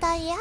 だやだ。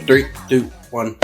Three, two, one.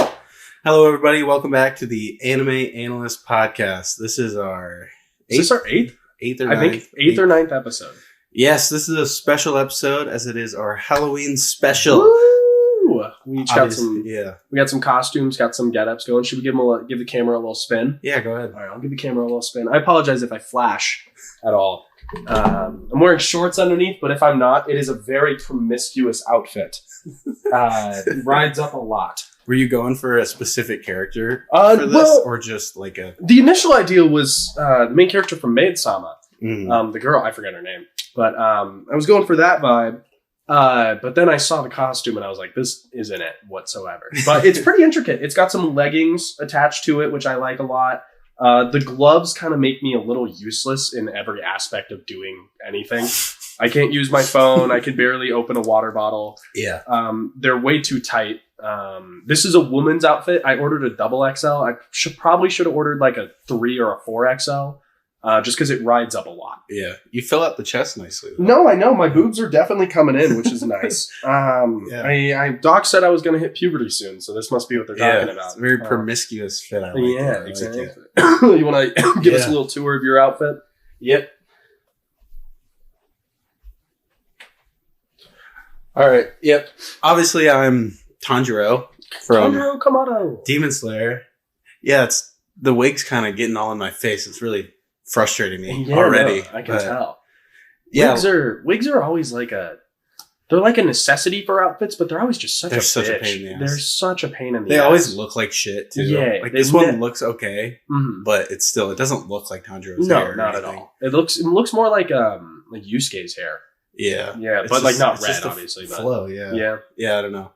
Hello, everybody. Welcome back to the Anime Analysts podcast. This is our eighth? Is this our eighth? Eighth or ninth? I think eighth or ninth episode. Yes, this is a special episode as it is our Halloween special. Woo! We each got some. Yeah, we got some costumes, got some get-ups going. Should we give the camera a little spin? Yeah, go ahead. All right, I'll give the camera a little spin. I apologize if I flash at all. I'm wearing shorts underneath, but if I'm not, it is a very promiscuous outfit. It rides up a lot. Were you going for a specific character for this, or just like a... The initial idea was the main character from Maid-sama. The girl, I forget her name. But I was going for that vibe. But then I saw the costume and I was like, this isn't it whatsoever. But it's pretty intricate. It's got some leggings attached to it, which I like a lot. The gloves kind of make me a little useless in every aspect of doing anything. I can't use my phone. I can barely open a water bottle. Yeah. They're way too tight. This is a woman's outfit. I ordered a double XL. I probably should have ordered like a 3 or a 4XL. Just because it rides up a lot. Yeah. You fill out the chest nicely, though. No, I know. My boobs are definitely coming in, which is nice. Doc said I was going to hit puberty soon, so this must be what they're talking about. It's a very promiscuous fit. I like that. Exactly. You want to give us a little tour of your outfit? Yep. All right. Yep. Obviously, I'm Tanjiro from Tanjiro Kamado. Demon Slayer. Yeah, it's the wig's kind of getting all in my face. It's really frustrating me already. No, I can tell. Yeah, wigs are always they're like a necessity for outfits, but they're always just such a pain in the ass. They're such a pain in the ass. They always look like shit too. Yeah, like this one looks okay, but it doesn't look like Tanjiro's hair. No, not at all. It looks more like Yusuke's hair. Yeah, but just, not red, obviously. Flow, yeah. I don't know.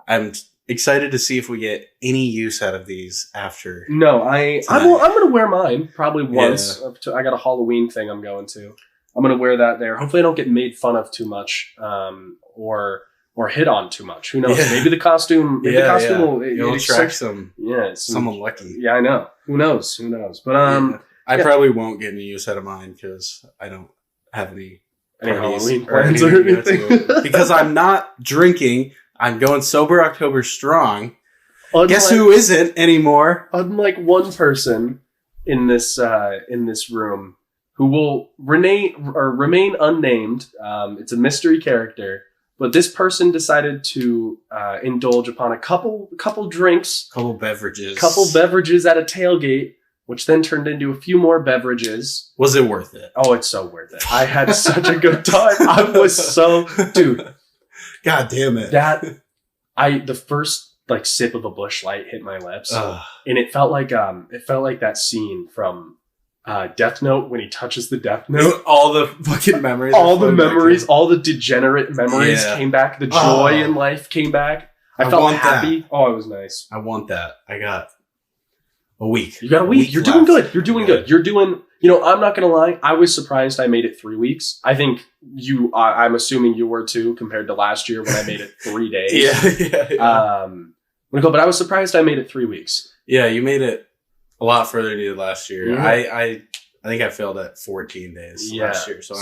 I'm excited to see if we get any use out of these after. No, I'm gonna wear mine probably once. Yeah. I got a Halloween thing I'm going to. I'm gonna wear that there. Hopefully, I don't get made fun of too much, or hit on too much. Who knows? Yeah. Maybe the costume. Will attract some. Yeah, someone lucky. Yeah, I know. Who knows? But I probably won't get any use out of mine because I don't have any Halloween plans or anything. Because I'm not drinking. I'm going sober October strong. Guess who isn't anymore? Unlike one person in this room who will remain unnamed. It's a mystery character, but this person decided to indulge upon a couple drinks, couple beverages at a tailgate, which then turned into a few more beverages. Was it worth it? Oh, it's so worth it. I had such a good time. I was dude. God damn it. The first sip of a Busch Light hit my lips, and it felt like that scene from Death Note when he touches the Death Note. All the fucking memories. All the degenerate memories came back. The joy in life came back. I felt happy. That. Oh, it was nice. I want that. I got a week. You got a week. You're doing good. You're doing good. You're doing... I'm not going to lie. I was surprised I made it 3 weeks. I think I'm assuming you were too, compared to last year when I made it 3 days. Yeah. But I was surprised I made it 3 weeks. Yeah, you made it a lot further than you did last year. Mm-hmm. I think I failed at 14 days last year, so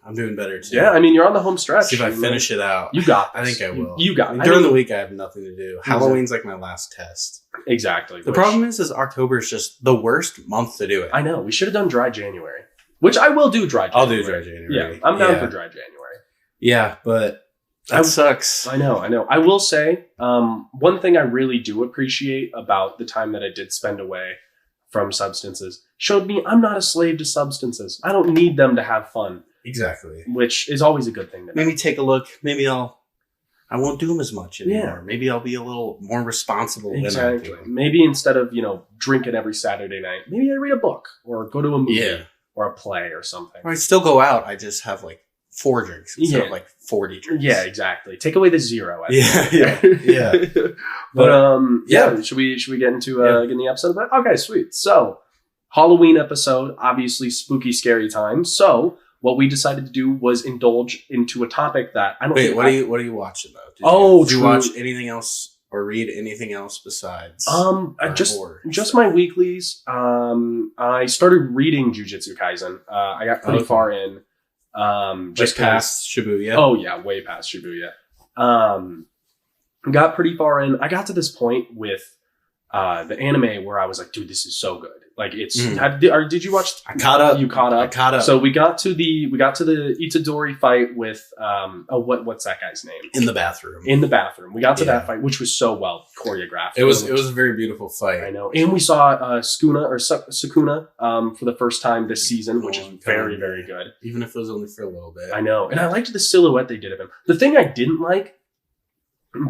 I'm doing better too. Yeah, I mean, you're on the home stretch. See if I finish it out. You got this. I think I will. You got it. During the week, I have nothing to do. Halloween's like my last test. Exactly. The problem is October is just the worst month to do it. I know. We should have done dry January, which I will do dry January. I'll do dry January. Yeah, I'm down for dry January. Yeah, but that sucks. I know. I will say, one thing I really do appreciate about the time that I did spend away from substances showed me I'm not a slave to substances. I don't need them to have fun. Exactly. Which is always a good thing to know. Maybe take a look. Maybe I won't do them as much anymore. Yeah. Maybe I'll be a little more responsible. Exactly. Maybe instead of, drinking every Saturday night, maybe I read a book or go to a movie or a play or something. Or I still go out. I just have 4 drinks instead of like 40 drinks. Yeah, exactly. Take away the 0. Yeah. But should we get into getting the episode about? Okay, sweet. So Halloween episode, obviously spooky, scary time. So what we decided to do was indulge into a topic that I don't. Wait, what are you watching though? Did you watch anything else or read anything else besides? Just my weeklies. I started reading Jujutsu Kaisen. I got pretty far in. Just past Shibuya. Oh yeah, way past Shibuya. Got pretty far in. I got to this point with the anime where I was like, dude, this is so good. Like it's. Did you watch? I caught up. You caught up. I caught up. So we got to the Itadori fight with what's that guy's name? In the bathroom. We got to that fight, which was so well choreographed. It was a very beautiful fight. I know, and we saw Sukuna for the first time this season, which is very, very good. Even if it was only for a little bit. I know, and I liked the silhouette they did of him. The thing I didn't like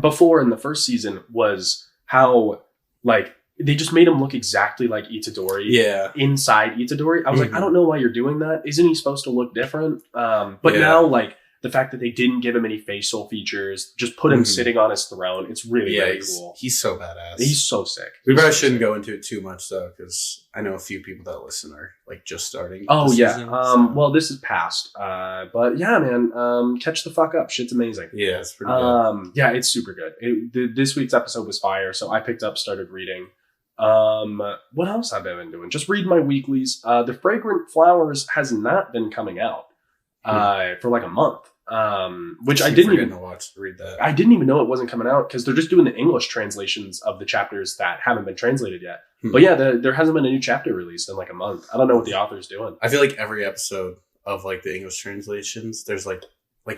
before in the first season was how like. They just made him look exactly like Itadori. Yeah. Inside Itadori. I was like, I don't know why you're doing that. Isn't he supposed to look different? But now, like, the fact that they didn't give him any facial features, just put him sitting on his throne, it's really, really cool. He's so badass. He's so sick. We probably shouldn't go into it too much, though, because I know a few people that listen are, like, just starting. Oh, yeah. Season, well, this is past. But, yeah, man, catch the fuck up. Shit's amazing. Yeah, it's pretty good. Yeah, it's super good. This week's episode was fire, so I picked up, started reading. What else have I been doing? Just read my weeklies. The Fragrant Flowers has not been coming out for like a month. Which I didn't even read that. I didn't even know it wasn't coming out because they're just doing the English translations of the chapters that haven't been translated yet. But yeah, there hasn't been a new chapter released in like a month. I don't know what the author's doing. I feel like every episode of like the English translations, there's like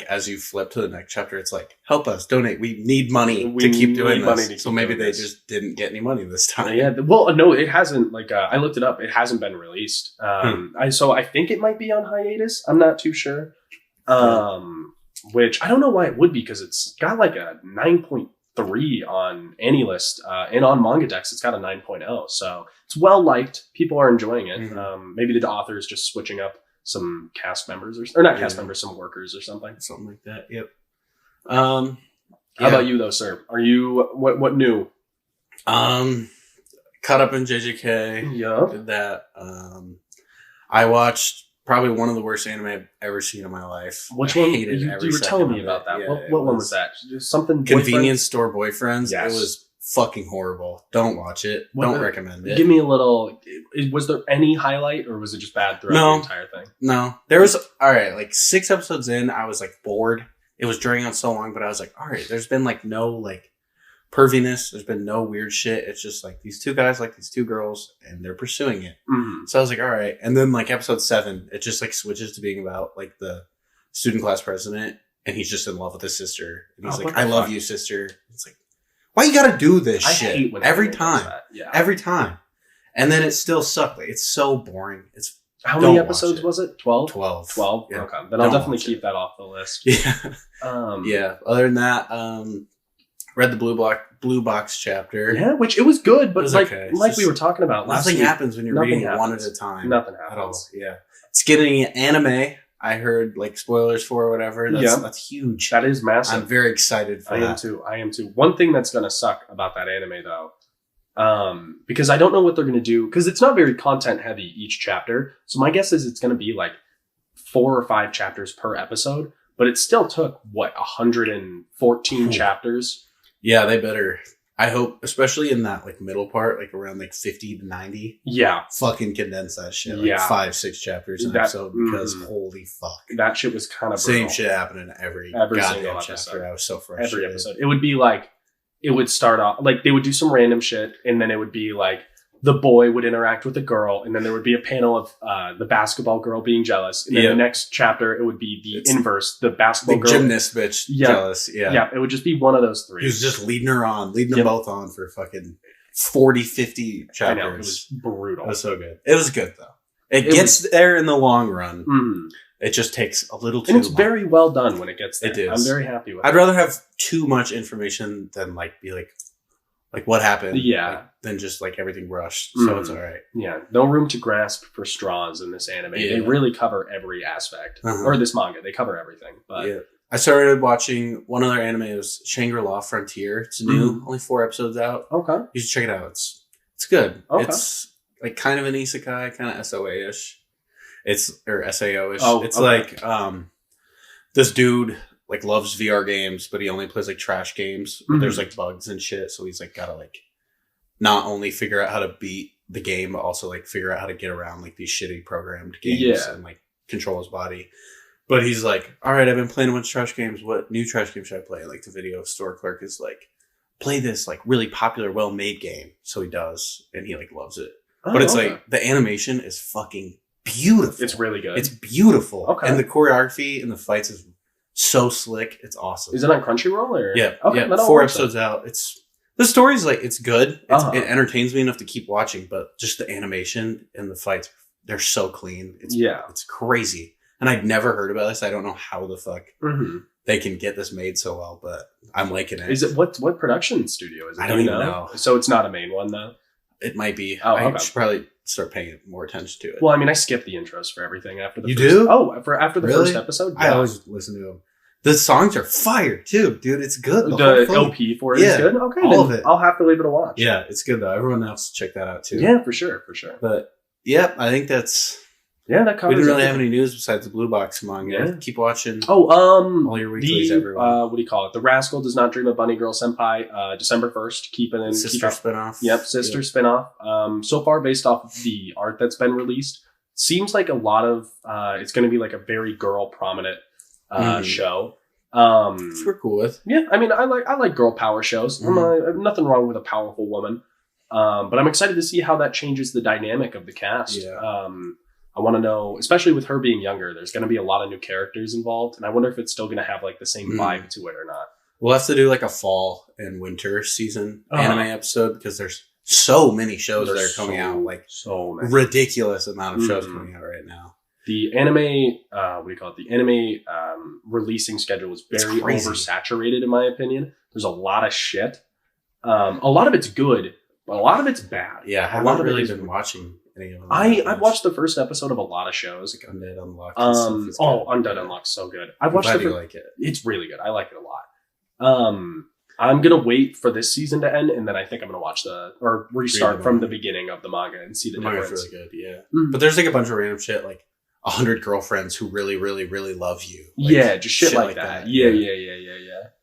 as you flip to the next chapter, it's like, help us, donate. We need money to keep doing this. So maybe they just didn't get any money this time. Yeah. Well, no, it hasn't. Like, I looked it up. It hasn't been released. So I think it might be on hiatus. I'm not too sure. Which I don't know why it would be because it's got like a 9.3 on Anilist, and on Manga Dex it's got a 9.0. So it's well liked. People are enjoying it. Maybe the author is just switching up some cast members or not cast members, some workers or something like that. Yep. How about you though, sir? Are you what new? Caught up in JJK. Yeah. Did that. I watched probably one of the worst anime I've ever seen in my life. Which one? You were telling me about that. Yeah, what one was that? Just something Convenience Store Boyfriends. Yes. It was fucking horrible. Don't watch it. Don't recommend it. Give me a little. Was there any highlight, or was it just bad throughout the entire thing? No, there was. All right, like 6 episodes in, I was like bored. It was dragging on so long, but I was like, all right. There's been like no like perviness. There's been no weird shit. It's just like these 2 guys like these 2 girls, and they're pursuing it. So I was like, all right. And then like episode 7, it just like switches to being about like the student class president, and he's just in love with his sister, and he's like, I love you, sister. It's like, why you gotta do this shit every time? Yeah. Every time. And then it still sucked. Like, it's so boring. It's how many episodes was it? 12? 12. Yeah. Okay. Then I'll definitely keep that off the list. Yeah. Yeah. Other than that, read the Blue Box chapter. Yeah, which it was good, but like we were talking about last week. Nothing happens when you're reading one at a time. Nothing happens. Yeah. It's getting anime. I heard like spoilers for or whatever. That's huge. That is massive. I'm very excited for that. I am too. One thing that's going to suck about that anime though, because I don't know what they're going to do, because it's not very content heavy each chapter. So my guess is it's going to be like 4 or 5 chapters per episode, but it still took 114 chapters. Yeah, they better. I hope, especially in that like middle part, like around like 50 to 90. Yeah. Fucking condense that shit. Like 5-6 chapters an episode, because holy fuck. That shit was kind of same shit happening in every goddamn chapter. I was so frustrated. Every episode. It would be like, it would start off, like they would do some random shit, and then it would be like, the boy would interact with the girl, and then there would be a panel of the basketball girl being jealous. And then the next chapter, it would be the inverse. The basketball girl. Gymnast bitch jealous. Yeah. Yeah. It would just be one of those 3. He was just leading them both on for fucking 40, 50 chapters. I know, it was brutal. It was so good. It was good, though. It gets there in the long run. Mm. It just takes a little too long. And it's very well done when it gets there. It is. I'm very happy with it. I'd rather have too much information than like be like, like what happened. Yeah. Like, then just like everything rushed. So it's all right. Yeah. No room to grasp for straws in this anime. Yeah. They really cover every aspect. Or this manga. They cover everything. But yeah. I started watching one other anime. It was Shangri-La Frontier. It's new. Only 4 episodes out. Okay. You should check it out. It's good. Okay. It's like kind of an isekai, kind of SOA-ish. Or SAO-ish. It's okay. like this dude like loves VR games, but he only plays like trash games. But there's like bugs and shit, so he's like gotta like not only figure out how to beat the game, but also like figure out how to get around like these shitty programmed games and like control his body. But he's like, all right, I've been playing a bunch of trash games. What new trash game should I play? Like the video store clerk is like, play this like really popular, well-made game. So he does, and he like loves it. But it's like the animation is fucking beautiful. It's really good. It's beautiful. Okay. And the choreography and the fights is so slick. It's awesome. Is it on Crunchyroll or? Yeah. Okay. Yeah. 4 episodes out. The story's like, it's good. It entertains me enough to keep watching, but just the animation and the fights, they're so clean. It's crazy. And I'd never heard about this. I don't know how the fuck they can get this made so well, but I'm liking it. Is it what production studio is it? I don't even know. So it's not a main one though? It might be. I should probably start paying more attention to it. Well, I mean, I skip the intros for everything after the You first, do? Oh, after the first episode? Yeah. I always listen to them. The songs are fire too, dude. It's good. The LP for it is good? Okay. All of it. I'll have to leave it a watch. Yeah, it's good though. Everyone else check that out too. Yeah, for sure. But yeah, I think that's... Yeah, that covers we didn't really have any news besides the Blue Box manga. Yeah. Keep watching. All your weeklies, everyone. What do you call it? The Rascal Does Not Dream of Bunny Girl Senpai, December 1st. Sister spinoff. Yep, Sister spinoff. So far, based off the art that's been released, seems like a lot of it's going to be like a very girl prominent show. Which we're cool with. Yeah, I mean, I like girl power shows. Nothing wrong with a powerful woman. But I'm excited to see how that changes the dynamic of the cast. Yeah. I want to know, especially with her being younger, there's going to be a lot of new characters involved. And I wonder if it's still going to have like the same vibe to it or not. We'll have to do like a fall and winter season anime episode because there's so many shows that are coming out. Like so many. Ridiculous amount of shows coming out right now. The anime, what do you call it? The anime releasing schedule is very oversaturated in my opinion. There's a lot of shit. A lot of it's good, but a lot of it's bad. Yeah, I haven't really been watching any of them. I've watched the first episode of a lot of shows. Like Undead Unlocked. Undead Unlocked, so good. I'm glad you like it. It's really good. I like it a lot. I'm gonna wait for this season to end, and then I think I'm gonna watch restart from the beginning of the manga and see the difference. Manga's really good, yeah. But there's like a bunch of random shit, like 100 girlfriends who really, really, really love you. Like, yeah, just shit like that. Yeah.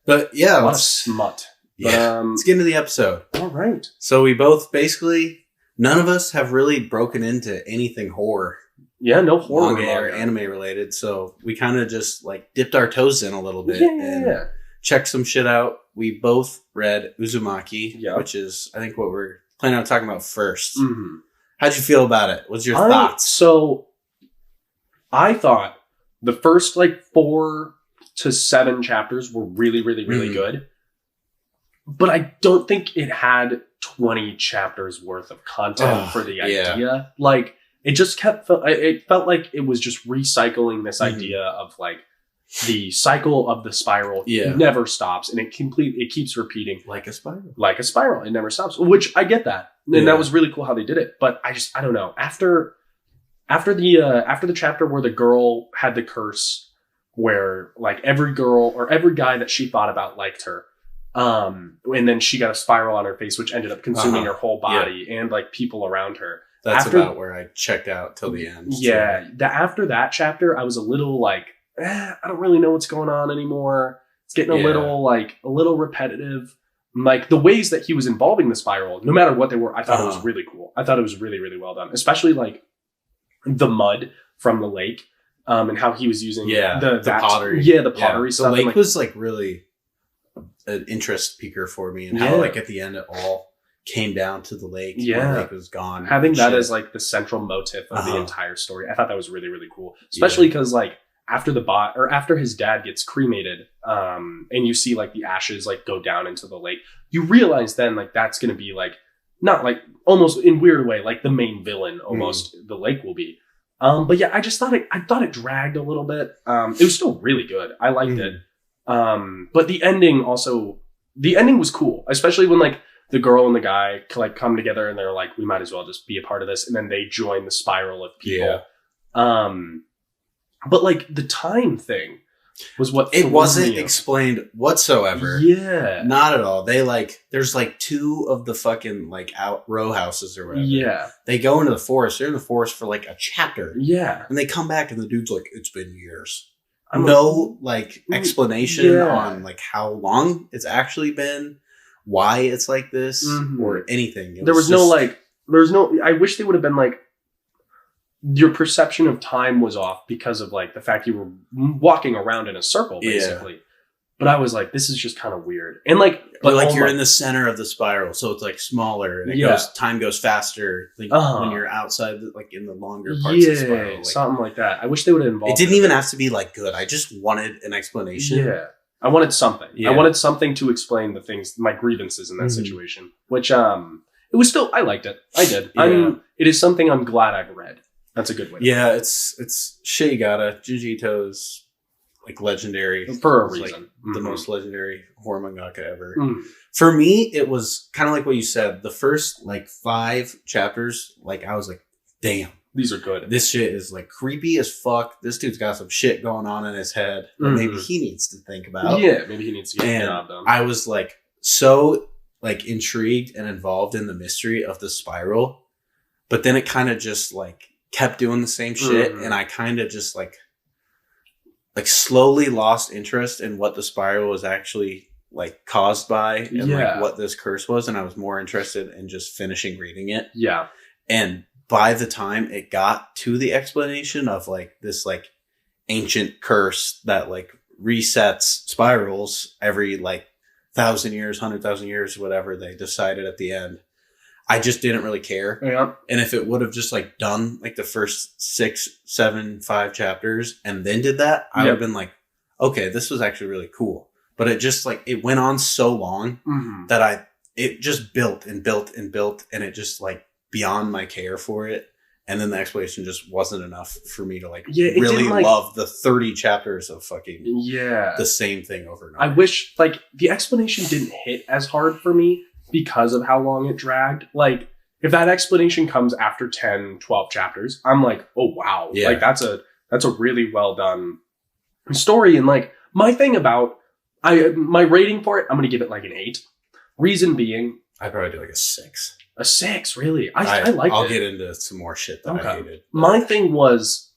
But yeah, a lot of smut. Yeah. Let's get into the episode. All right. So we both basically. None of us have really broken into anything horror. Yeah, no horror manga or anime related. So we kind of just like dipped our toes in a little bit and checked some shit out. We both read Uzumaki, which is, I think, what we're planning on talking about first. Mm-hmm. How'd you feel about it? What's your thoughts? So I thought the first like 4 to 7 chapters were really, really, really good. But I don't think it had 20 chapters worth of content for the idea. Yeah. Like it just it felt like it was just recycling this idea of like the cycle of the spiral never stops and it keeps repeating like a spiral. It never stops, which I get that. And that was really cool how they did it. But I don't know. After the chapter where the girl had the curse where like every girl or every guy that she thought about liked her. And then she got a spiral on her face, which ended up consuming her whole body and like people around her. That's about where I checked out till the end. Yeah. After that chapter, I was a little like, I don't really know what's going on anymore. It's getting a little repetitive. Like the ways that he was involving the spiral, no matter what they were, I thought it was really cool. I thought it was really, really well done, especially like the mud from the lake, and how he was using the pottery. Yeah. The pottery stuff. The lake was like really an interest piquer for me and how like at the end it all came down to the lake. The lake was gone. Having that as like the central motif of the entire story. I thought that was really, really cool. Especially because like after his dad gets cremated, and you see like the ashes like go down into the lake, you realize then like that's gonna be like not like almost in weird way, like the main villain almost the lake will be. But yeah, I thought it dragged a little bit. It was still really good. I liked it. But the ending was cool, especially when like the girl and the guy like come together and they're like, we might as well just be a part of this. And then they join the spiral of people. Yeah. But like the time thing was what it wasn't explained whatsoever. Yeah. Not at all. They like, there's like 2 of the fucking like out row houses or whatever. Yeah. They go into the forest. They're in the forest for like a chapter. Yeah. And they come back and the dude's like, it's been years. No like explanation on like how long it's actually been, why it's like this, or anything. There was no I wish they would have been like, your perception of time was off because of like the fact you were walking around in a circle basically. Yeah. But I was like, this is just kind of weird. And like, but like you're in the center of the spiral, so it's like smaller and time goes faster like, when you're outside, like in the longer parts of the spiral. Like, something like that. I wish they would have involved. It didn't even have to be like good. I just wanted an explanation. Yeah, I wanted something. Yeah. I wanted something to explain the things, my grievances in that situation. Which it was still, I liked it. I did. Yeah. It is something I'm glad I've read. That's a good way. Yeah, it's shit. You gotta. Junji Ito is like legendary for a reason. Like, the most legendary horror mangaka ever. For me, it was kind of like what you said. The first like 5 chapters, like I was like, damn, these are good. This shit is like creepy as fuck. This dude's got some shit going on in his head that maybe he needs to think about. Yeah, maybe he needs to get a job done. I was like so like intrigued and involved in the mystery of the spiral, but then it kind of just like kept doing the same shit, and I kind of just like slowly lost interest in what the spiral was actually like caused by and like what this curse was, and I was more interested in just finishing reading it. Yeah. And by the time it got to the explanation of like this like ancient curse that like resets spirals every like 1,000 years, 100,000 years, whatever they decided at the end, I just didn't really care. Yeah. And if it would have just like done like the first 6, 7, 5 chapters and then did that, I would have been like, okay, this was actually really cool. But it just like, it went on so long that it just built and built and built, and it just like beyond my care for it. And then the explanation just wasn't enough for me to like really love the 30 chapters of fucking the same thing over and over. I wish like the explanation didn't hit as hard for me because of how long it dragged. Like, if that explanation comes after 10, 12 chapters, I'm like, oh wow. Yeah. Like that's a really well done story. And like my thing about my rating for it, I'm gonna give it like an 8. Reason being, I'd probably do like a 6. A 6, really? I liked it. I'll get into some more shit that I hated. My thing was,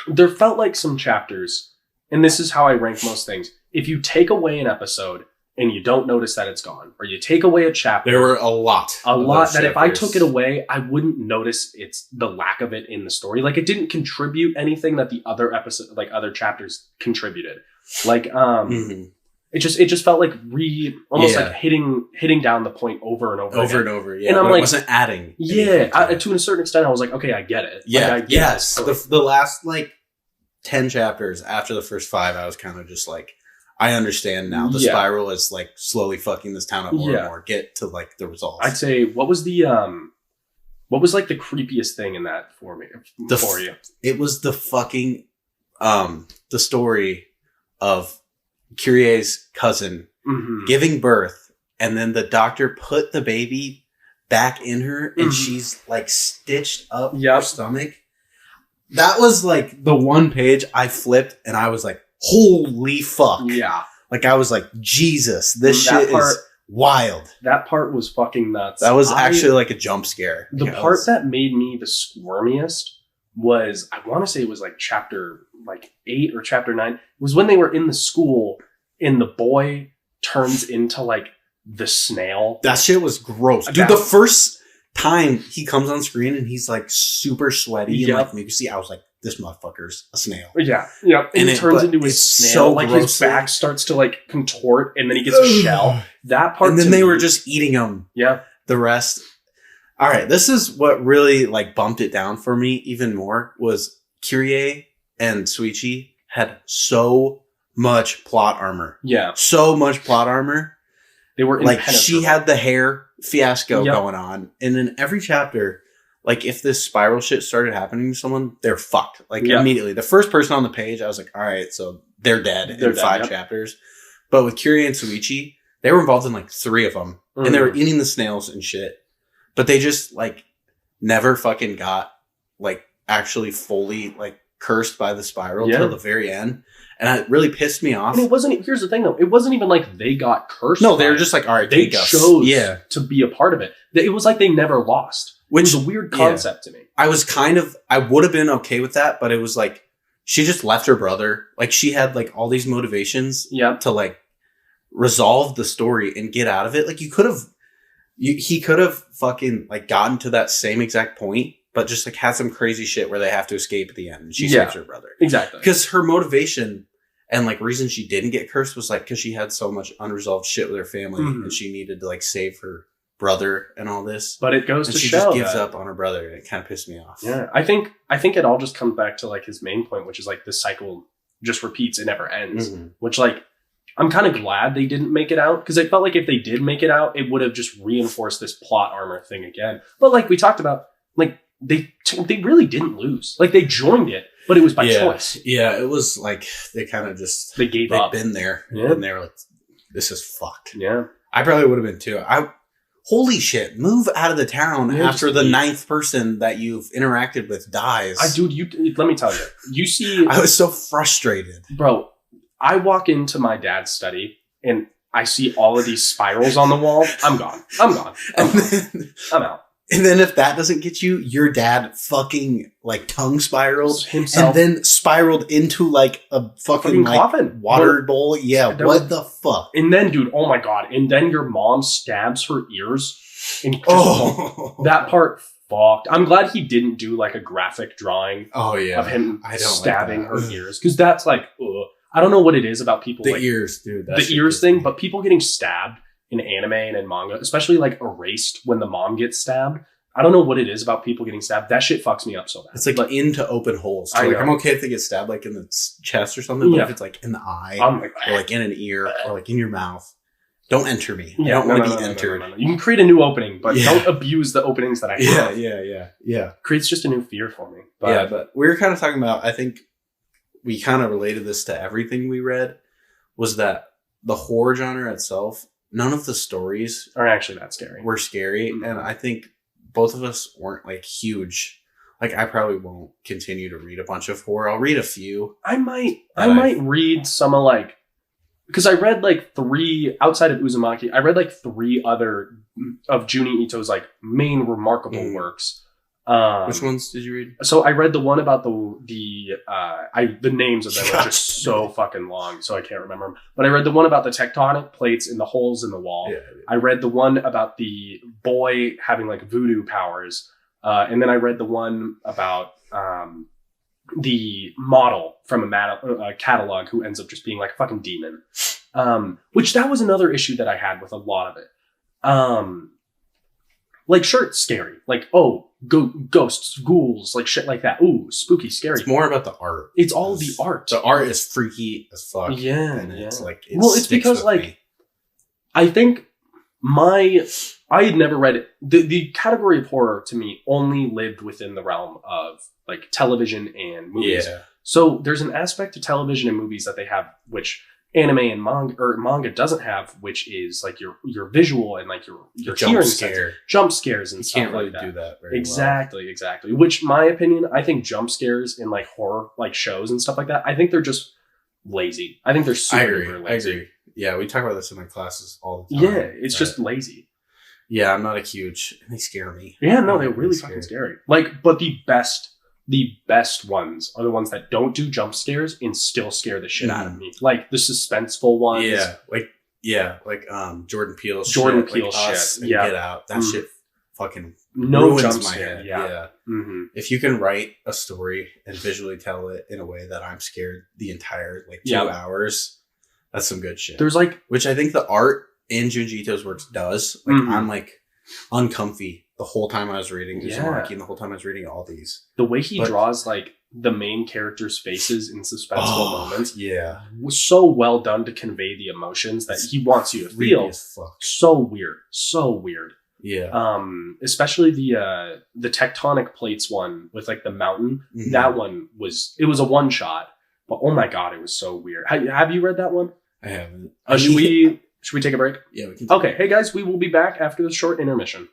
there felt like some chapters, and this is how I rank most things. If you take away an episode and you don't notice that it's gone, or you take away a chapter. There were a lot that if I took it away, I wouldn't notice the lack of it in the story. Like, it didn't contribute anything that the other episode, like other chapters contributed. Like, it just felt like almost like hitting down the point over and over and over. Yeah. And I'm like, it wasn't adding. Yeah. To a certain extent, I was like, okay, I get it. Yeah. Like, yes. The last like 10 chapters after the first 5, I was kind of just like, I understand now. The spiral is like slowly fucking this town up more and more. Get to like the results. I'd say what was like the creepiest thing in that for you? It was the fucking the story of Kyrie's cousin giving birth, and then the doctor put the baby back in her, and she's like stitched up her stomach. That was like the one page I flipped, and I was like, holy fuck. Yeah. Like, I was like, Jesus, this shit is wild. That part was fucking nuts. That was actually like a jump scare. The part that made me the squirmiest was, I want to say it was like chapter like 8 or chapter 9. It was when they were in the school and the boy turns into like the snail. That shit was gross. Dude, the first time he comes on screen and he's like super sweaty and like you see, I was like, this motherfucker's a snail. Yeah. Yeah. And he turns into a snail. So like his back starts to like contort, and then he gets a shell. That part. And then they were just eating him. Yeah. The rest. All right. This is what really like bumped it down for me even more, was Kyrie and Suichi had so much plot armor. Yeah. So much plot armor. They were like, she had the hair fiasco going on. And in every chapter, like, if this spiral shit started happening to someone, they're fucked. Like, immediately. The first person on the page, I was like, all right, so they're dead in 5 chapters. But with Kyrie and Suichi, they were involved in like 3 of them. and they were eating the snails and shit, but they just like never fucking got like actually fully like cursed by the spiral till the very end, and it really pissed me off. And it wasn't. Here's the thing, though. It wasn't even like they got cursed. No, they were just like, all right, they chose to be a part of it. It was like they never lost, which was a weird concept to me. I would have been okay with that, but it was like she just left her brother. Like she had like all these motivations to like resolve the story and get out of it. Like he could have fucking like gotten to that same exact point, but just like had some crazy shit where they have to escape at the end and she saves her brother. Exactly. Because her motivation and like reason she didn't get cursed was like because she had so much unresolved shit with her family and she needed to like save her brother and all this. But it goes to show she just gives up on her brother, and it kind of pissed me off. Yeah. I think it all just comes back to like his main point, which is like this cycle just repeats, it never ends. Which like I'm kind of glad they didn't make it out, because I felt like if they did make it out, it would have just reinforced this plot armor thing again. But like we talked about, like they really didn't lose. Like they joined it, but it was by choice. Yeah, it was like they kind of just they gave up. They'd been there, and they were like, "This is fucked." Yeah, I probably would have been too. Holy shit! Move out of the town after the 9th person that you've interacted with dies. Let me tell you. You see, I was so frustrated, bro. I walk into my dad's study and I see all of these spirals on the wall. I'm gone. I'm out. And then if that doesn't get you, your dad fucking like tongue spiraled himself, and then spiraled into like a fucking like coffin water bowl. Yeah, what the fuck? And then, dude, oh my god! And then your mom stabs her ears. And that part fucked. I'm glad he didn't do like a graphic drawing. Of him stabbing her ears, because that's like, ugh. I don't know what it is about people. The ears, dude. The ears thing, but people getting stabbed in anime and in manga, especially like erased when the mom gets stabbed. I don't know what it is about people getting stabbed. That shit fucks me up so bad. It's like into open holes. So like, I'm okay if they get stabbed like in the chest or something, but if it's like in the eye or like in an ear or like in your mouth, don't enter me. I don't want to be entered. No. You can create a new opening, but don't abuse the openings that I have. Yeah. Creates just a new fear for me. But we were kind of talking about, I think we kind of related this to everything we read, was that the horror genre itself, none of the stories are actually that scary. Were scary. And I think both of us weren't like huge. Like I probably won't continue to read a bunch of horror. I'll read a few. I might read some of like, because I read like 3 outside of Uzumaki. I read like 3 other of Junji Ito's like main remarkable works. Which ones did you read? So I read the one about the names of them are just so fucking long, so I can't remember them. But I read the one about the tectonic plates and the holes in the wall. Yeah. I read the one about the boy having like voodoo powers, and then I read the one about the model from a catalog who ends up just being like a fucking demon. Which that was another issue that I had with a lot of it. Like, sure, it's scary. Like, ghosts, ghouls, like shit like that. Ooh, spooky, scary. It's more about the art. It's all the art. The art is freaky as fuck. Yeah. And it's like, it's because like, me. I think I had never read it. The category of horror to me only lived within the realm of like television and movies. Yeah. So there's an aspect to television and movies that they have, which anime and manga doesn't have, which is like your visual and like your hearing jump scares and stuff like that. You can't really do that very exactly. Which, my opinion, I think jump scares in like horror like shows and stuff like that, I think they're just lazy. I think they're super lazy. I agree. Yeah, we talk about this in my classes all the time. Yeah, it's just lazy. Yeah, I'm not a huge. They scare me. Yeah, no, they're really fucking scary. Like, but the best ones are the ones that don't do jump scares and still scare the shit out of me. Like the suspenseful ones. Like Jordan Peele's shit. Get Out. That shit fucking no ruins jump my scare. head. Yeah. Mm-hmm. If you can write a story and visually tell it in a way that I'm scared the entire like 2 hours, that's some good shit. There's like, which I think the art in Junji Ito's works does. Like I'm like uncomfy the whole time I was reading Uzumaki and the whole time I was reading all these. The way he draws like the main characters' faces in suspenseful moments was so well done to convey the emotions that he wants you to feel. So weird. Yeah. Especially the tectonic plates one with like the mountain. Mm-hmm. That one was a one shot, but oh my god, it was so weird. Have you read that one? I haven't. Should we take a break? Yeah, we can. Okay. Hey, guys, we will be back after the short intermission.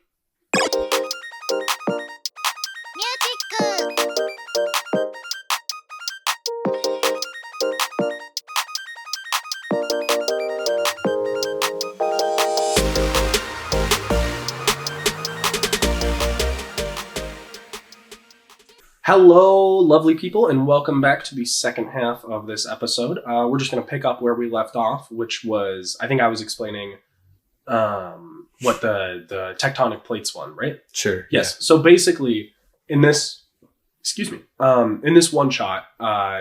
Hello, lovely people, and welcome back to the second half of this episode. We're just going to pick up where we left off, which was, I think I was explaining what the tectonic plates one, right? Sure. Yes. Yeah. So basically, in this one shot,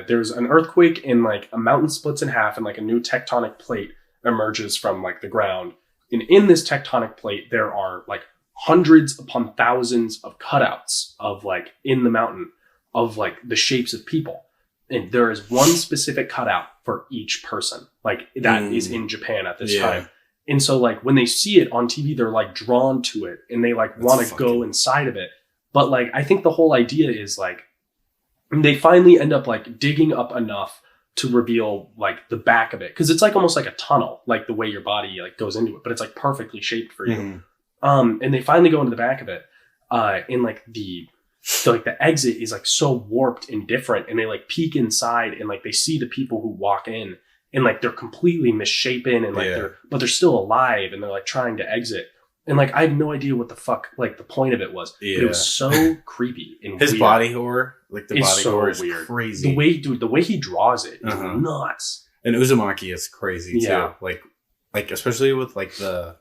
there's an earthquake and like a mountain splits in half and like a new tectonic plate emerges from like the ground. And in this tectonic plate, there are like hundreds upon thousands of cutouts of like in the mountain of like the shapes of people. And there is one specific cutout for each person. Like that is in Japan at this time. And so like when they see it on TV, they're like drawn to it and they like want to go inside of it. But like, I think the whole idea is like, they finally end up like digging up enough to reveal like the back of it. Cause it's like almost like a tunnel, like the way your body like goes into it, but it's like perfectly shaped for you. And they finally go into the back of it. And like the exit is like so warped and different. And they like peek inside and like they see the people who walk in and like they're completely misshapen and like they're still alive and they're like trying to exit. And like I have no idea what the fuck like the point of it was. Yeah. But it was so creepy and his weird. Body horror, like the it's body so horror is weird. Crazy. The way he draws it is nuts. And Uzumaki is crazy too. Like especially with like the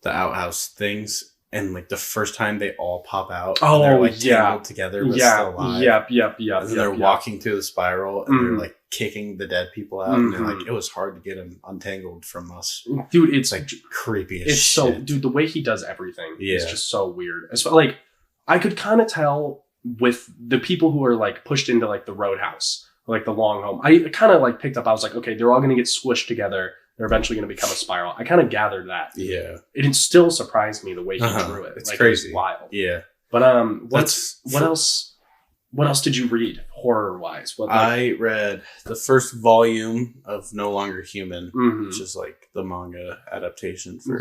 outhouse things. And like the first time they all pop out, and they're like tangled together, but still alive. And they're walking through the spiral, and they're like kicking the dead people out, and they're like, it was hard to get them untangled from us, dude. It's like creepy as it's shit. So, dude, the way he does everything is just so weird. It's like I could kind of tell with the people who are like pushed into like the roadhouse, like the long home. I kind of like picked up. I was like, okay, they're all gonna get squished together. They're eventually going to become a spiral. I kind of gathered that. Yeah. It still surprised me the way he drew it. It's like, crazy. It was wild. Yeah. But what else did you read horror wise? I read the first volume of No Longer Human, which is like the manga adaptation for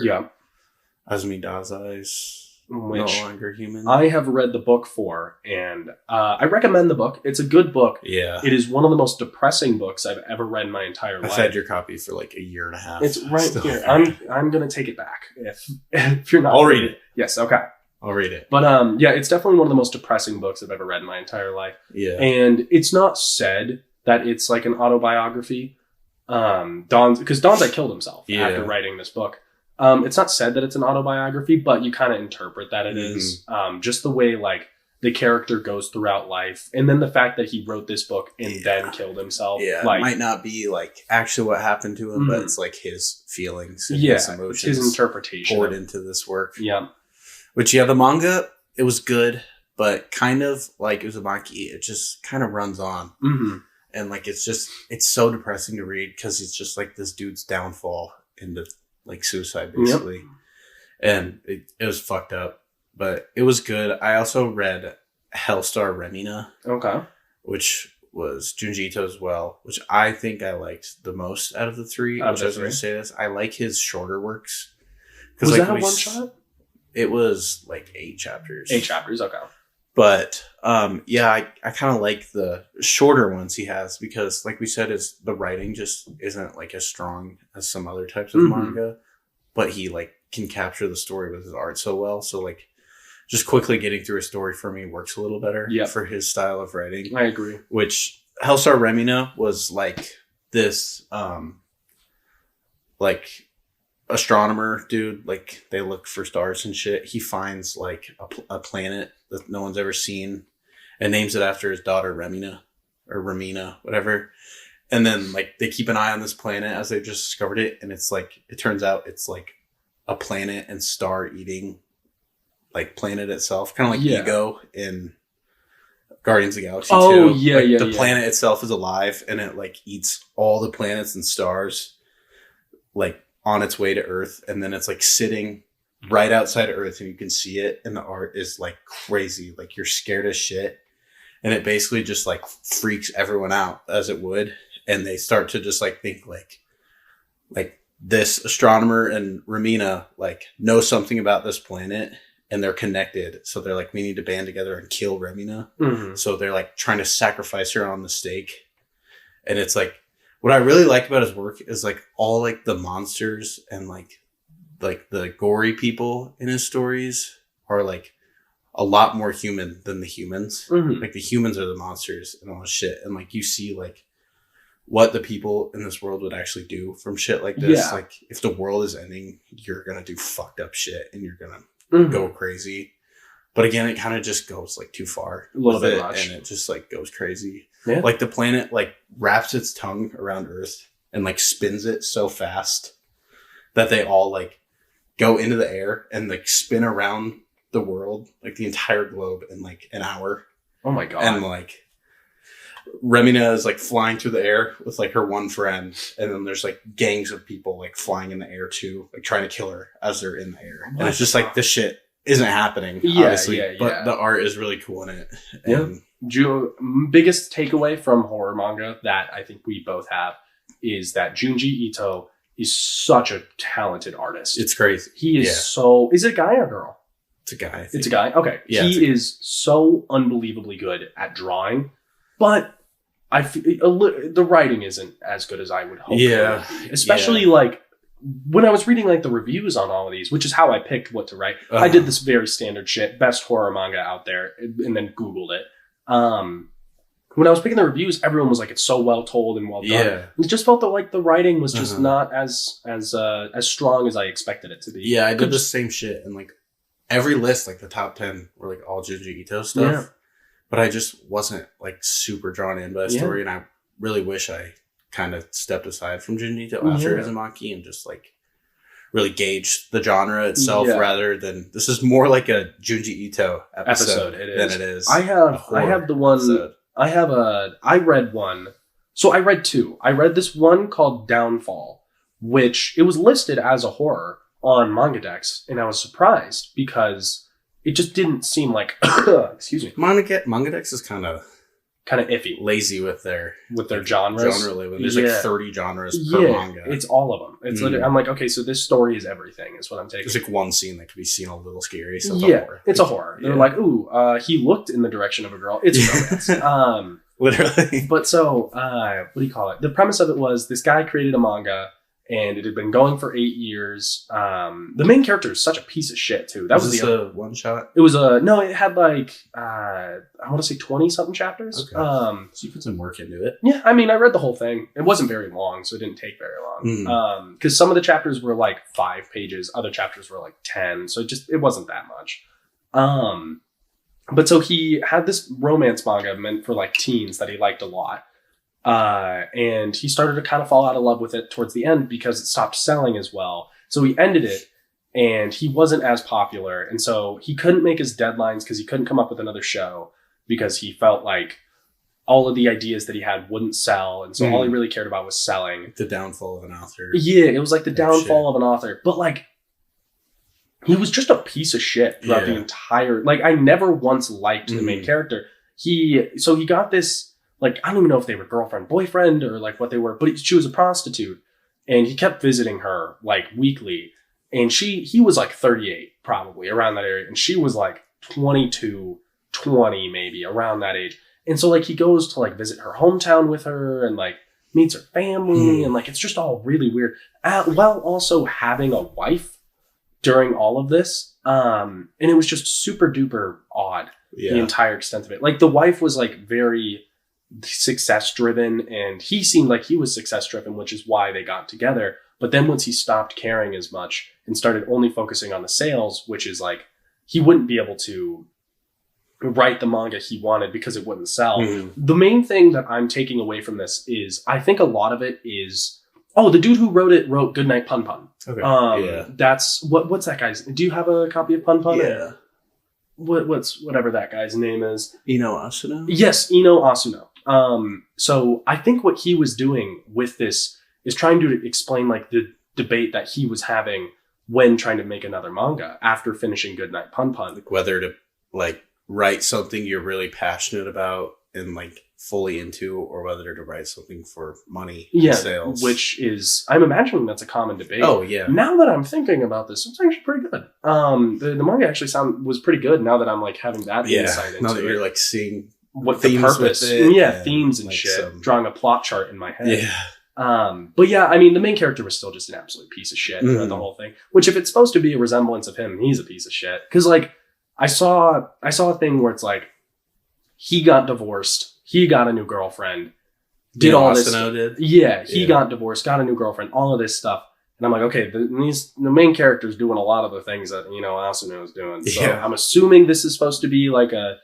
Azumi Dazai's No Longer Human. I have read the book for, and I recommend the book. It's a good book. Yeah. It is one of the most depressing books I've ever read in my entire life. I've had your copy for like a year and a half. It's right here. I'm gonna take it back if you're not. I'll read it. Yes. Okay. I'll read it. But it's definitely one of the most depressing books I've ever read in my entire life. Yeah. And it's not said that it's like an autobiography. Because Donzai killed himself after writing this book. It's not said that it's an autobiography, but you kind of interpret that it is. Just the way like the character goes throughout life, and then the fact that he wrote this book and then killed himself. Yeah, like, it might not be like actually what happened to him, but it's like his feelings, and his emotions, his interpretation poured into this work. Yeah, which the manga, it was good, but kind of like Uzumaki, it just kind of runs on, and like it's so depressing to read because it's just like this dude's downfall into like suicide basically. And it was fucked up, but it was good. I also read Hellstar Remina, which was Junji Ito as well, which I think I liked the most out of the three. I was going to say this. I like his shorter works. Was like, that a one shot? It was like 8 chapters. 8 chapters, okay. But I kind of like the shorter ones he has because, like we said, the writing just isn't like as strong as some other types of manga. But he like can capture the story with his art so well. So like, just quickly getting through a story for me works a little better for his style of writing. I agree. Which Hellstar Remina was like this, like astronomer dude. Like they look for stars and shit. He finds like a planet that no one's ever seen and names it after his daughter Remina or Ramina, whatever. And then like they keep an eye on this planet as they just discovered it. And it's like, it turns out it's like a planet and star eating like planet itself. Kind of like Ego in Guardians of the Galaxy 2. The planet itself is alive and it like eats all the planets and stars like on its way to Earth. And then it's like sitting right outside of Earth and you can see it. And the art is like crazy. Like you're scared as shit. And it basically just like freaks everyone out as it would. And they start to just like think like this astronomer and Ramina like know something about this planet and they're connected. So they're like, we need to band together and kill Ramina. Mm-hmm. So they're like trying to sacrifice her on the stake. And it's like, what I really like about his work is like all like the monsters and like the gory people in his stories are like a lot more human than the humans. Mm-hmm. Like the humans are the monsters and all this shit. And like you see like what the people in this world would actually do from shit like this. Yeah. Like if the world is ending, you're gonna do fucked up shit and you're gonna go crazy. But again, it kind of just goes like too far. A little bit much. And it just like goes crazy. Yeah. Like the planet like wraps its tongue around Earth and like spins it so fast that they all like go into the air and like spin around the world, like the entire globe in like an hour. Oh my God. And like Remina is like flying through the air with like her one friend, and then there's like gangs of people like flying in the air too, like trying to kill her as they're in the air. And it's just like this shit isn't happening, obviously, but the art is really cool in it. And biggest takeaway from horror manga that I think we both have is that Junji Ito is such a talented artist. It's crazy. He is so... Is it a guy or a girl? It's a guy. It's a guy? Okay. Yeah, he is so unbelievably good at drawing, but I feel the writing isn't as good as I would hope. Yeah. It would be. Especially like when I was reading like the reviews on all of these, which is how I picked what to write. I did this very standard shit, best horror manga out there, and then Googled it. When I was picking the reviews, everyone was like, it's so well told and well done. Yeah. It just felt that like the writing was just not as strong as I expected it to be. Yeah, I did the same shit, and like every list, like the top 10 were like all Junji Ito stuff. Yeah. But I just wasn't like super drawn in by the story, and I really wish I kind of stepped aside from Junji Ito after Uzumaki and just like really gauged the genre itself rather than this is more like a Junji Ito episode than it is. I have the one episode. I read one. So I read two. I read this one called Downfall, which it was listed as a horror on Mangadex, and I was surprised because it just didn't seem like excuse me. Mangadex is kind of iffy, lazy with their genres. Genre label. There's like 30 genres per manga. It's all of them. It's literally, I'm like, okay, so this story is everything. Is what I'm taking. There's like one scene that could be seen a little scary. So it's a horror. They're like, ooh, he looked in the direction of a girl. It's romance. Literally. But so, what do you call it? The premise of it was this guy created a manga, and it had been going for 8 years. The main character is such a piece of shit too. That was the one shot. It was it had like I want to say 20 something chapters. Okay. So you put some work into it. Yeah, I mean, I read the whole thing. It wasn't very long, so it didn't take very long. Because some of the chapters were like 5 pages, other chapters were like 10, so it wasn't that much. But so he had this romance manga meant for like teens that he liked a lot. And he started to kind of fall out of love with it towards the end because it stopped selling as well. So he ended it, and he wasn't as popular. And so he couldn't make his deadlines because he couldn't come up with another show because he felt like all of the ideas that he had wouldn't sell. And so all he really cared about was selling. The downfall of an author. Yeah, it was like the downfall of an author. But like, he was just a piece of shit throughout the entire... Like, I never once liked the main character. So he got this... Like, I don't even know if they were girlfriend, boyfriend, or like what they were, but she was a prostitute, and he kept visiting her like weekly. And he was like 38, probably around that area. And she was like 22, 20, maybe around that age. And so like, he goes to like visit her hometown with her and like meets her family. And like, it's just all really weird, while also having a wife during all of this. And it was just super duper odd. The entire extent of it. Like the wife was like very success driven, and he seemed like he was success driven, which is why they got together. But then once he stopped caring as much and started only focusing on the sales, which is like he wouldn't be able to write the manga he wanted because it wouldn't sell. The main thing that I'm taking away from this is I think a lot of it is the dude who wrote Goodnight Pun Pun. Okay. That's what's that guy's? Do you have a copy of Pun Pun? Yeah. Whatever that guy's name is. Ino Asuno? Yes, Ino Asuno. So I think what he was doing with this is trying to explain like the debate that he was having when trying to make another manga after finishing Goodnight Pun Pun. Like whether to like write something you're really passionate about and like fully into, or whether to write something for money Yeah, sales. which is, I'm imagining that's a common debate. Oh yeah. Now that I'm thinking about this, it's actually pretty good. The manga actually was pretty good. Now that I'm like having that insight into now that it. you're like seeing what the purpose, themes and like shit, drawing a plot chart in my head. Yeah. But yeah, I mean, the main character was still just an absolute piece of shit throughout the whole thing. Which, if it's supposed to be a resemblance of him, he's a piece of shit. Because like, I saw a thing where it's like, he got divorced, he got a new girlfriend, did all this. Yeah, he got divorced, got a new girlfriend, all of this stuff. And I'm like, okay, the main character's doing a lot of the things that, Asuna is doing. So I'm assuming this is supposed to be like a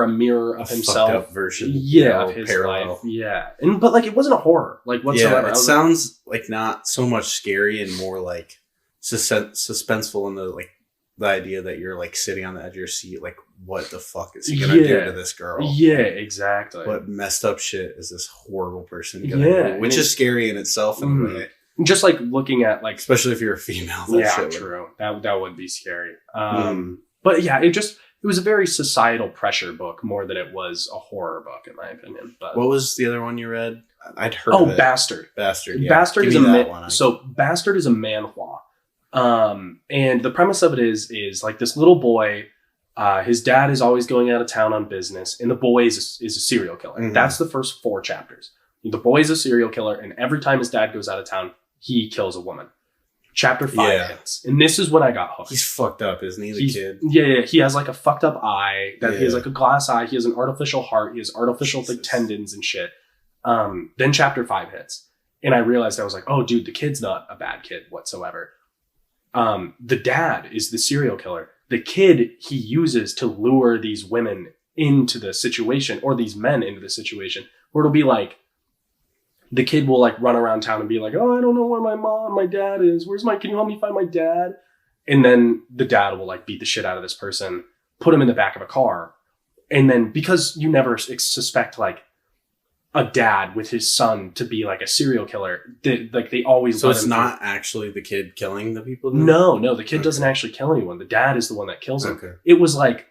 mirror of himself. Fucked up version. Of his parallel life. Yeah. But like, it wasn't a horror, like whatsoever. Yeah, it sounds like not so much scary and more like suspenseful in the idea that you're like sitting on the edge of your seat, like, what the fuck is he gonna do to this girl? Yeah, exactly. What messed up shit is this horrible person gonna do? Which is scary in itself in a way. Just like looking at like, especially if you're a female. True. That would be scary. But yeah, it was a very societal pressure book more than it was a horror book, in my opinion. But what was the other one you read? I'd heard of it. Bastard. Bastard. Yeah. Bastard is Bastard is a manhwa. And the premise of it is like this little boy, his dad is always going out of town on business, and the boy is a serial killer. Mm-hmm. That's the first 4 chapters. The boy is a serial killer, and every time his dad goes out of town, he kills a woman. Chapter 5 hits. And this is when I got hooked. He's fucked up, isn't he, the kid? Yeah. He has like a fucked up eye. He has like a glass eye. He has an artificial heart. He has artificial like tendons and shit. Then chapter 5 hits. And I realized, I was like, oh, dude, the kid's not a bad kid whatsoever. The dad is the serial killer. The kid he uses to lure these women into the situation, or these men into the situation, where it'll be like, the kid will like run around town and be like, oh, I don't know where my dad is. Can you help me find my dad? And then the dad will like beat the shit out of this person, put him in the back of a car. And then, because you never suspect like a dad with his son to be like a serial killer, they always. So it's not actually the kid killing the people? No, the kid doesn't actually kill anyone. The dad is the one that kills him. It was like,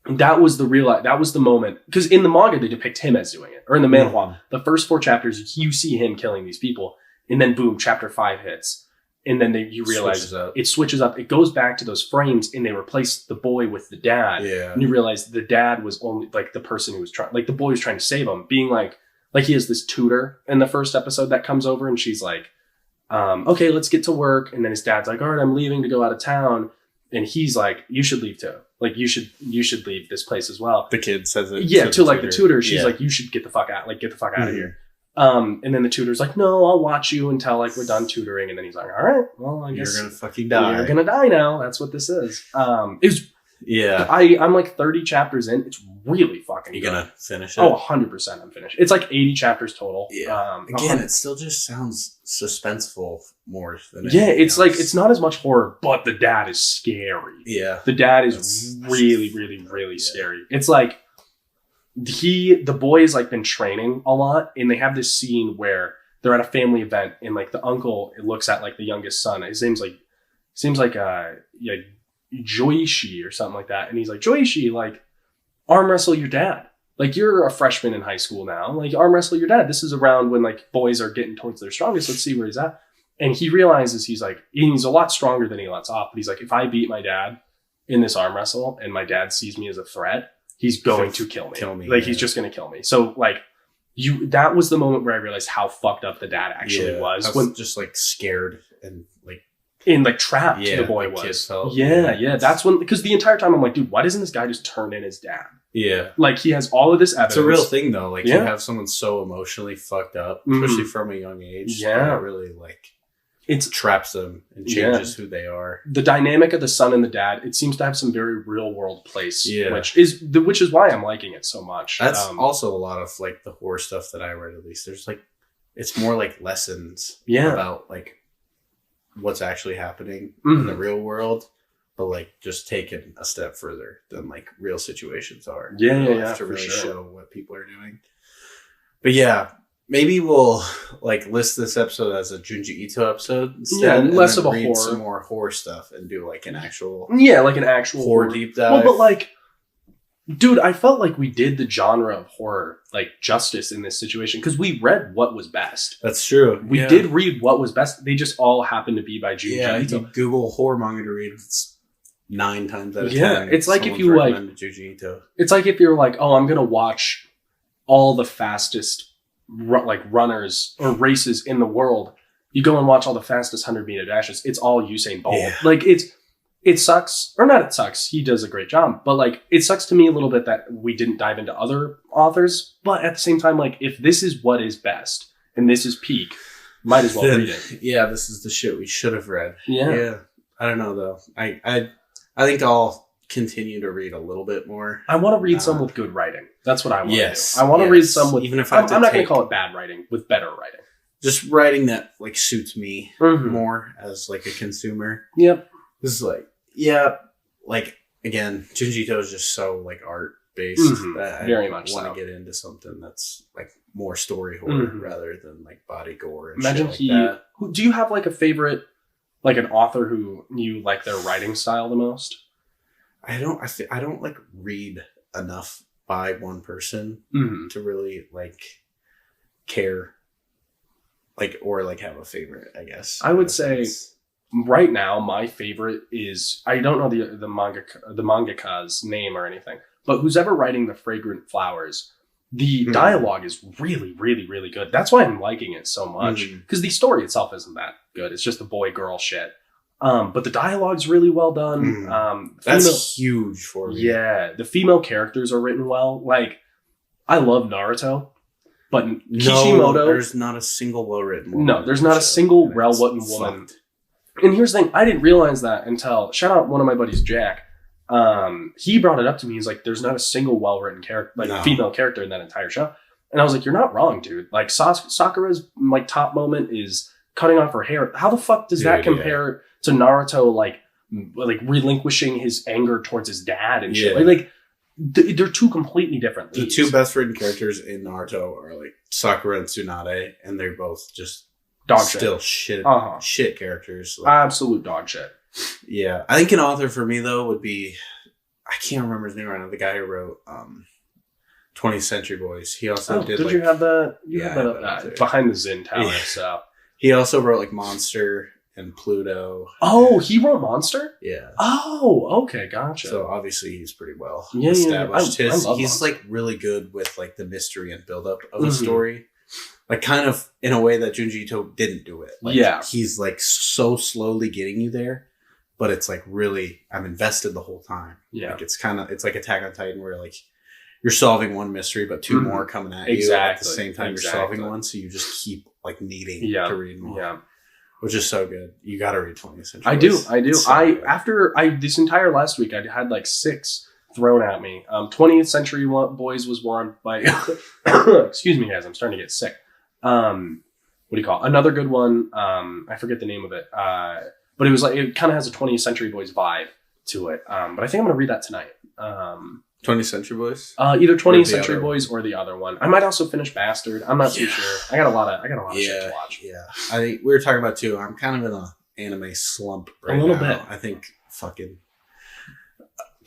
that was the moment, because in the manga they depict him as doing it, or in the manhwa, the first 4 chapters you see him killing these people, and then boom, chapter 5 hits, and then you realize it switches up. It goes back to those frames, and they replace the boy with the dad. Yeah, and you realize the dad was only like the person who was trying, like the boy was trying to save him, being like he has this tutor in the first episode that comes over, and she's like, okay, let's get to work, and then his dad's like, all right, I'm leaving to go out of town. And he's like, you should leave too. Like, you should leave this place as well. The kid says it. Yeah, to like the tutor. She's like, you should get the fuck out. Like, get the fuck out of here. And then the tutor's like, no, I'll watch you until like we're done tutoring. And then he's like, all right, well, I guess you're gonna fucking die. You're gonna die now. That's what this is. It was. Yeah. I'm like 30 chapters in. It's really fucking good. You gonna finish it? Oh, 100% I'm finished. It's like 80 chapters total. Yeah. Again, it still just sounds suspenseful more than it's else. Like, it's not as much horror, but the dad is scary. Yeah. The dad is really, really, really scary. It's like, the boy has like been training a lot, and they have this scene where they're at a family event, and like the uncle looks at like the youngest son. His name's like, seems like Joichi or something like that. And he's like, Joichi, like, arm wrestle your dad. Like, you're a freshman in high school now. Like, arm wrestle your dad. This is around when like boys are getting towards their strongest. Let's see where he's at. And he realizes he's a lot stronger than he lets off. But he's like, if I beat my dad in this arm wrestle and my dad sees me as a threat, he's going to kill me. Like, he's just going to kill me. So like, that was the moment where I realized how fucked up the dad actually was. When just like scared and like, in like trapped, the boy was. That's when, because the entire time I'm like, dude, why doesn't this guy just turn in his dad? Yeah, like he has all of this evidence. It's a real thing though. Like, you have someone so emotionally fucked up, especially from a young age. Yeah, that really like it traps them and changes who they are. The dynamic of the son and the dad, it seems to have some very real world place. Yeah, which is why I'm liking it so much. That's also a lot of like the horror stuff that I read. At least there's like, it's more like lessons. About like what's actually happening in the real world, but like just taken a step further than like real situations are. To really show what people are doing. But yeah, maybe we'll like list this episode as a Junji Ito episode instead. Yeah, less of a horror. Some more horror stuff and do like an actual horror deep dive. Well, but like Dude, I felt like we did the genre of horror like justice in this situation because we read what was best. That's true. We did read what was best. They just all happened to be by Junji Ito. If you Google horror manga to read, it's 9 times out of 10. Yeah, it's like if you like Junji Ito. It's like if you're like, oh, I'm gonna watch all the fastest runners or races in the world. You go and watch all the fastest 100-meter dashes. It's all Usain Bolt. Yeah. Like it sucks, or not. It sucks. He does a great job, but like it sucks to me a little bit that we didn't dive into other authors. But at the same time, like if this is what is best and this is peak, might as well read it. Yeah, this is the shit we should have read. Yeah. I don't know though. I think I'll continue to read a little bit more. I want to read some with good writing. That's what I want to do. I want to yes. read some with, even if I'm not going to call it bad writing, with better writing. Just writing that like suits me more as like a consumer. Yep. This is like, like again, Junji Ito is just so like art based that Very much want so. to get into something that's like more story horror rather than like body gore and Imagine shit like that. Do you have like a favorite, like an author who you like their writing style the most? I don't like read enough by one person to really like care, like, or like have a favorite, I guess. I would say right now my favorite is, I don't know the mangaka's name or anything, but who's ever writing The Fragrant Flowers, the dialogue is really, really, really good. That's why I'm liking it so much, because the story itself isn't that good. It's just the boy girl shit. But the dialogue's really well done. That's huge for me. Yeah, the female characters are written well. Like, I love Naruto, but Kishimoto, there's not a single well-written woman. No, there's not a single well-written woman. And here's the thing, I didn't realize that until, shout out one of my buddies, Jack. He brought it up to me. He's like, there's not a single well-written character, like female character in that entire show. And I was like, you're not wrong, dude. Like Sakura's like top moment is cutting off her hair. How the fuck does that compare to Naruto like relinquishing his anger towards his dad and shit? Like they're two completely different leads. The two best written characters in Naruto are like Sakura and Tsunade, and they're both just dog still shit characters. Like, absolute dog shit. Yeah, I think an author for me though would be, I can't remember his name right now. The guy who wrote 20th Century Boys. He also did. Did like, you have the behind the Zen Tower? Yeah. So he also wrote like Monster and Pluto. Oh, he wrote Monster? Yeah. Oh, okay, gotcha. So obviously he's pretty well I established. love He's Monster. like really good with like the mystery and build-up of a story. Like kind of in a way that Junji Ito didn't do it. Like, he's like so slowly getting you there, but it's like really, I'm invested the whole time. Yeah. Like it's like Attack on Titan where like you're solving one mystery, but two more coming at you at the same time you're solving one. So you just keep like needing to read more. Yeah. Which is so good. You got to read 20th Century. I do. So this entire last week, I had like 6 thrown at me. 20th Century Boys was one by, excuse me guys, I'm starting to get sick. What do you call it? Another good one. I forget the name of it. But it was like, it kind of has a 20th Century Boys vibe to it. But I think I'm going to read that tonight. 20th Century Boys? Either 20th Century Boys or the other one. I might also finish Bastard. I'm not too sure. I got a lot of shit to watch. Yeah. I think we were talking about too. I'm kind of in an anime slump right now. A little bit. I think fucking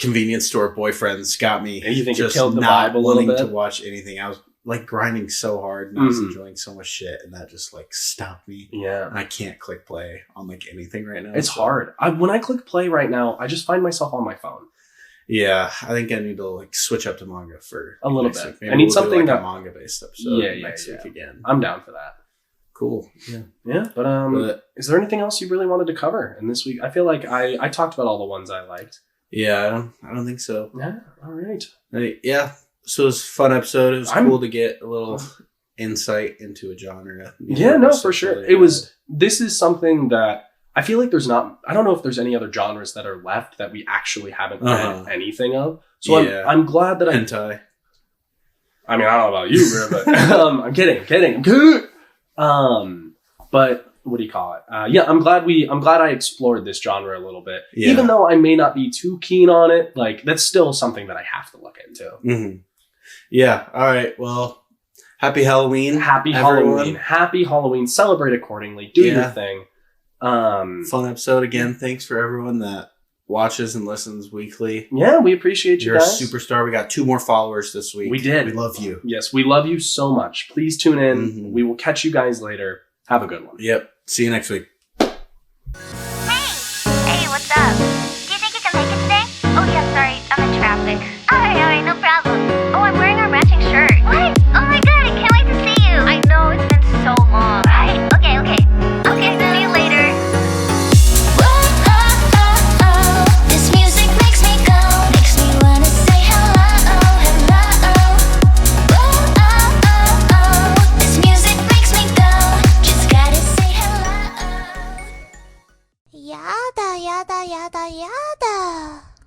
convenience store boyfriends got me. And you think just it killed the not vibe a little bit? To watch anything. I was like grinding so hard and I was enjoying so much shit, and that just like stopped me. Yeah. And I can't click play on like anything right now. It's hard. When I click play right now, I just find myself on my phone. Yeah, I think I need to like switch up to manga for a little bit. Maybe I need something that manga based episode next week again. I'm down for that. Cool. Yeah. Yeah. But is there anything else you really wanted to cover in this week? I feel like I talked about all the ones I liked. Yeah, I don't think so. Yeah. All right. Yeah. So it was a fun episode. It was cool to get a little insight into a genre. Yeah, no, for sure. This is something that I feel like I don't know if there's any other genres that are left that we actually haven't read anything of. So I'm glad that Hentai. I mean, I don't know about you, bro, but I'm kidding. But what do you call it? I'm glad I explored this genre a little bit. Yeah. Even though I may not be too keen on it, like that's still something that I have to look into. Mm-hmm. Yeah. All right. Well, happy Halloween. Happy Halloween. Happy Halloween. Celebrate accordingly. Do your thing. Fun episode again. Thanks for everyone that watches and listens weekly. Yeah, we appreciate you You're guys. a superstar. We got 2 more followers this week. We did. We love you. Yes, we love you so much. Please tune in. Mhm. We will catch you guys later. Have a good one. Yep. See you next week.